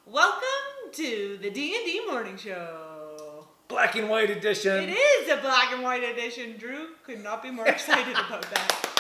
Welcome to the D&D Morning Show. Black and white edition. It is a black and white edition. Drew could not be more excited about that.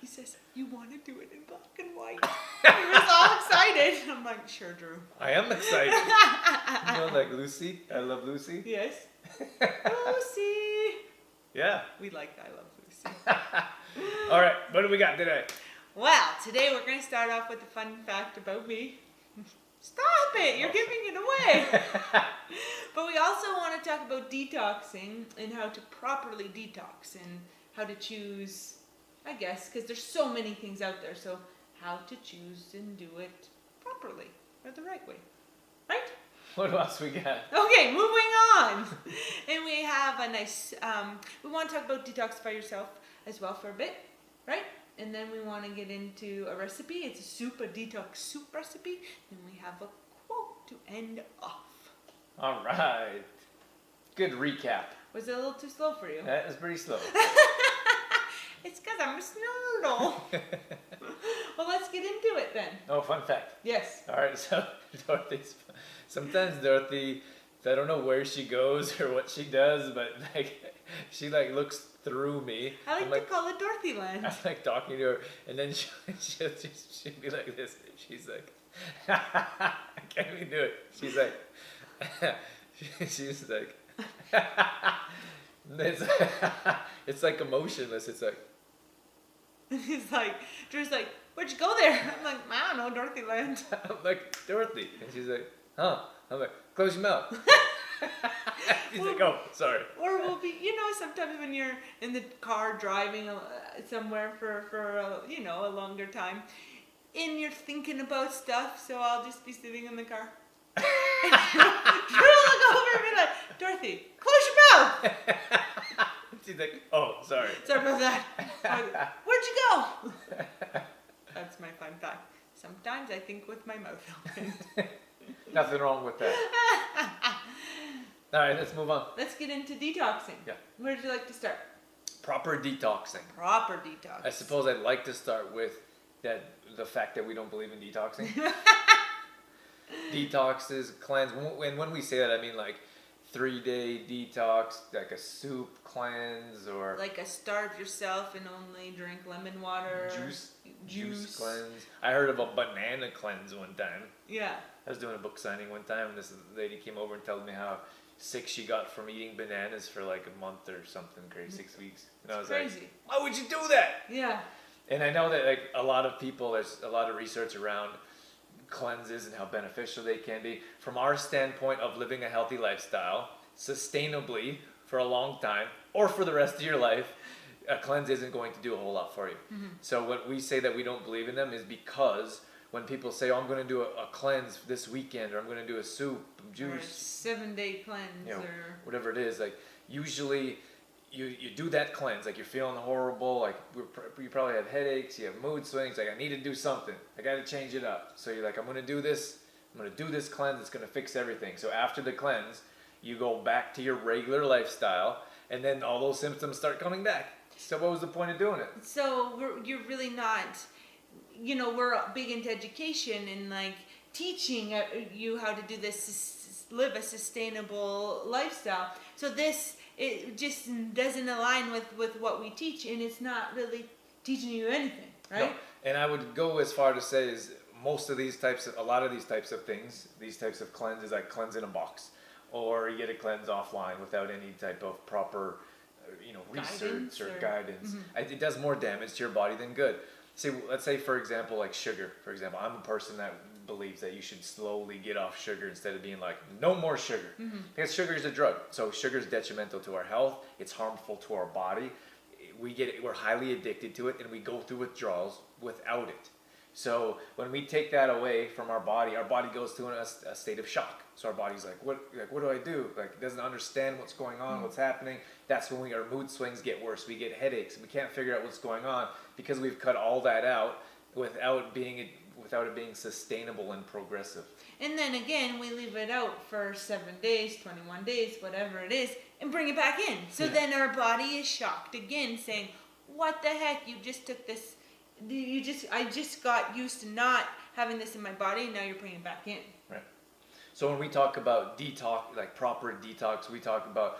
He says, you want to do it in black and white? He was all excited. I'm like, sure, Drew. I am excited. You know, like Lucy. I love Lucy. Yes. Lucy. Yeah. We like I Love Lucy. All right. What do we got today? Well, today we're going to start off with a fun fact about me. Stop it! You're giving it away. But we also want to talk about detoxing and how to properly detox and how to choose, I guess, because there's so many things out there. So how to choose and do it properly or the right way, right? What else we got? Okay, moving on. And we have a nice, we want to talk about detoxify yourself as well for a bit, right? And then we want to get into a recipe. It's a soup, a detox soup recipe. And we have a quote to end off. All right. Good recap. Was it a little too slow for you? That was pretty slow. It's because I'm a snoodle. Well, let's get into it then. Oh, fun fact. Yes. All right. So sometimes Dorothy, I don't know where she goes or what she does, but she looks through me. I like to call it Dorothy land. I'm like talking to her, and then she'll be like this. She's like, I can't even do it. She's like, it's like emotionless. It's like, He's like, Drew's like, where'd you go there? I'm like, I don't know, Dorothy land. I'm like, Dorothy. And she's like, huh? I'm like, close your mouth. She's like, oh, sorry. Or we'll be, sometimes when you're in the car driving somewhere for a longer time, and you're thinking about stuff, so I'll just be sitting in the car. Drew will look over and be like, Dorothy, close your mouth. She's like, oh, sorry. Sorry about that. Where'd you go? That's my fun fact. Sometimes I think with my mouth open. Nothing wrong with that. All right, let's move on. Let's get into detoxing. Yeah. Where would you like to start? Proper detoxing. Proper detox. I suppose I'd like to start with the fact that we don't believe in detoxing. Detoxes, cleanse. When we say that, I mean like 3-day detox, like a soup cleanse, or like a starve yourself and only drink lemon water. Juice cleanse. I heard of a banana cleanse one time. Yeah. I was doing a book signing one time, and this lady came over and told me how sick she got from eating bananas for like a month or something crazy, 6 weeks. And I was crazy. Like, why would you do that? Yeah. And I know that like a lot of people, there's a lot of research around cleanses and how beneficial they can be. From our standpoint of living a healthy lifestyle, sustainably for a long time, or for the rest of your life, a cleanse isn't going to do a whole lot for you. Mm-hmm. So when we say that we don't believe in them is because when people say, oh, I'm going to do a cleanse this weekend, or I'm going to do a soup, juice, or a 7-day cleanse, or whatever it is, like usually you do that cleanse, like you're feeling horrible, like you probably have headaches, you have mood swings, like I need to do something, I got to change it up. So you're like, I'm going to do this cleanse, it's going to fix everything. So after the cleanse, you go back to your regular lifestyle, and then all those symptoms start coming back. So what was the point of doing it? So you're really not, we're big into education and like teaching you how to do this, live a sustainable lifestyle. So it just doesn't align with what we teach, and it's not really teaching you anything, right? No. And I would go as far to say is a lot of these types of things, these types of cleanses, like cleanse in a box, or you get a cleanse offline without any type of proper research or guidance. Mm-hmm. It does more damage to your body than good. Let's say, for example, like sugar. For example, I'm a person that believes that you should slowly get off sugar instead of being like, no more sugar. Mm-hmm. Because sugar is a drug. So sugar is detrimental to our health. It's harmful to our body. We're highly addicted to it, and we go through withdrawals without it. So when we take that away from our body goes to a state of shock. So our body's like, what do I do? Like, it doesn't understand what's going on, what's happening. That's when our mood swings get worse. We get headaches. We can't figure out what's going on because we've cut all that out without it being sustainable and progressive. And then again, we leave it out for 7 days, 21 days, whatever it is, and bring it back in. So then our body is shocked again, saying, what the heck? You just took this I just got used to not having this in my body, and now you're putting it back in. Right. So when we talk about detox, like proper detox, we talk about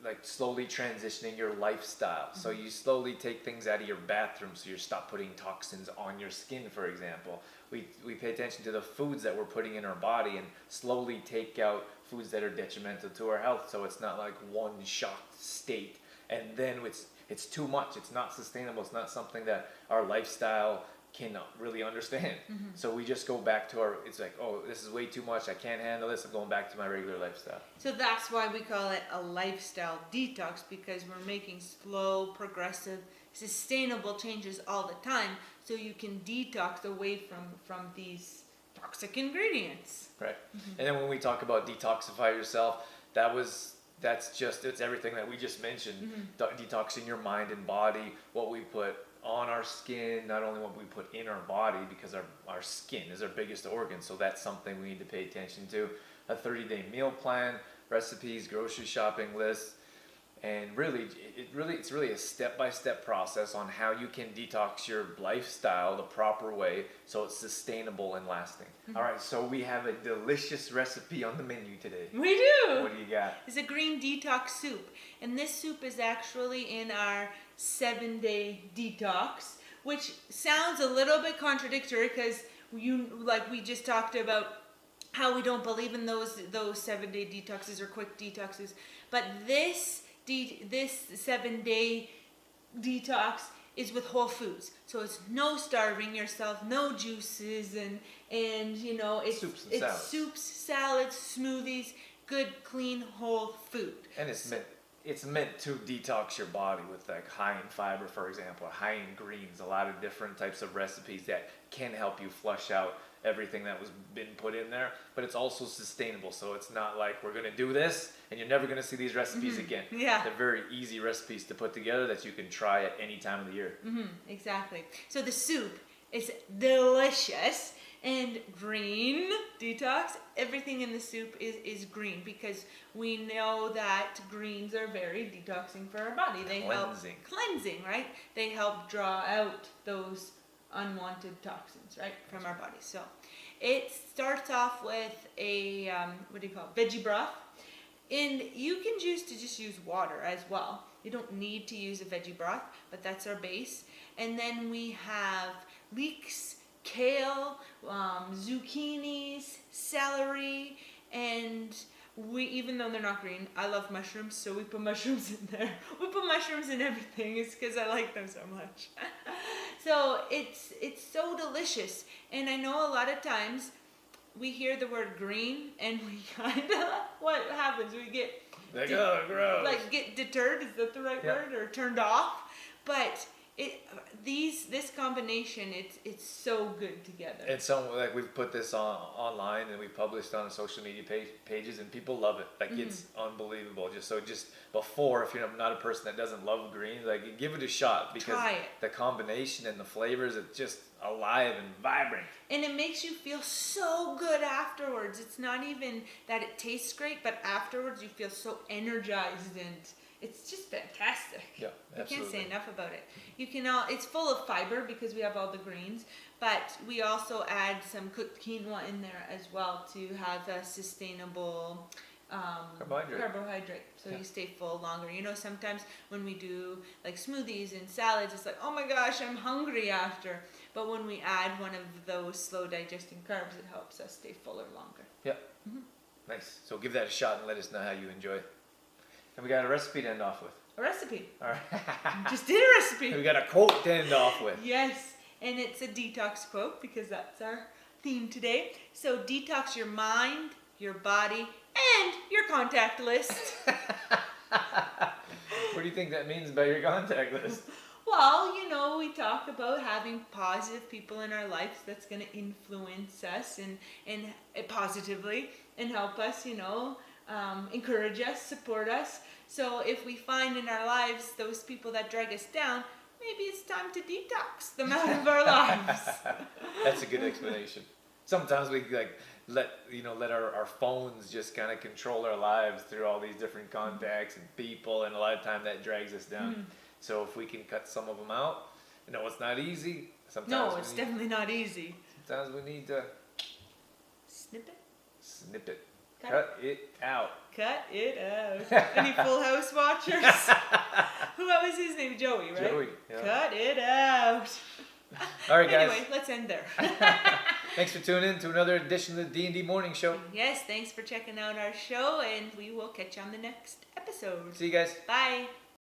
like slowly transitioning your lifestyle. So you slowly take things out of your bathroom, so you stop putting toxins on your skin, for example. We pay attention to the foods that we're putting in our body and slowly take out foods that are detrimental to our health, so it's not like one shocked state and then it's too much. It's not sustainable. It's not something that our lifestyle can really understand. So we just go back to it's like, oh, this is way too much. I can't handle this. I'm going back to my regular lifestyle. So that's why we call it a lifestyle detox, because we're making slow, progressive, sustainable changes all the time, so you can detox away from these toxic ingredients. Right. And then when we talk about detoxify yourself, it's everything that we just mentioned. Detoxing your mind and body, what we put on our skin, not only what we put in our body, because our skin is our biggest organ, so that's something we need to pay attention to. A 30-day meal plan, recipes, grocery shopping lists, and it's really a step-by-step process on how you can detox your lifestyle the proper way, so it's sustainable and lasting. All right, so we have a delicious recipe on the menu today. We do! What do you got? It's a green detox soup, and this soup is actually in our 7-day detox, which sounds a little bit contradictory, because we just talked about how we don't believe in those 7-day detoxes or quick detoxes, but this 7-day detox is with whole foods, so it's no starving yourself, no juices, and it's soups, salads, smoothies, good, clean, whole food. And it's meant to detox your body with like high in fiber, for example, high in greens, a lot of different types of recipes that can help you flush out everything that was been put in there, but it's also sustainable, so it's not like we're going to do this and you're never going to see these recipes again. Yeah. They're very easy recipes to put together that you can try at any time of the year. Exactly. So the soup is delicious, and green detox, everything in the soup is green, because we know that greens are very detoxing for our body. They help cleansing, right? They help draw out those unwanted toxins, right, from our body. So it starts off with a veggie broth, and you can choose to just use water as well. You don't need to use a veggie broth, but that's our base. And then we have leeks, kale, zucchinis, celery, and even though they're not green, I love mushrooms, so we put mushrooms in there. We put mushrooms in everything. It's because I like them so much. So it's so delicious. And I know a lot of times we hear the word green, and we kind of, what happens? We get gross. Get deterred. Is that the right word? Or turned off? But this combination, it's so good together. And we've put this online, and we published on social media pages, and people love it. It's unbelievable. Just before, if you're not a person that doesn't love greens, give it a shot, because the combination and the flavors, it's just alive and vibrant. And it makes you feel so good afterwards. It's not even that it tastes great, but afterwards you feel so energized, and it's just fantastic. Yeah, absolutely. I can't say enough about it. It's full of fiber because we have all the greens, but we also add some cooked quinoa in there as well to have a sustainable carbohydrate, so you stay full longer. Sometimes when we do like smoothies and salads, it's like, oh my gosh, I'm hungry after. But when we add one of those slow digesting carbs, it helps us stay fuller longer. Yep. Nice. So give that a shot and let us know how you enjoy it. And we got a recipe to end off with. A recipe. All right. Just did a recipe. We got a quote to end off with. Yes, and it's a detox quote, because that's our theme today. So detox your mind, your body, and your contact list. What do you think that means by your contact list? Well, we talk about having positive people in our lives that's going to influence us and positively and help us, encourage us, support us. So if we find in our lives those people that drag us down, maybe it's time to detox them out of our lives. That's a good explanation. Sometimes we let our phones just kind of control our lives through all these different contacts and people, and a lot of time that drags us down. So if we can cut some of them out, it's not easy, Sometimes No, it's definitely not easy. Sometimes we need to Snip it. snip it. Cut it out. Cut it out. Any Full House watchers? What was his name? Joey, right? Joey. Yeah. Cut it out. All right, guys. Anyway, let's end there. Thanks for tuning in to another edition of the D&D Morning Show. Yes, thanks for checking out our show, and we will catch you on the next episode. See you guys. Bye.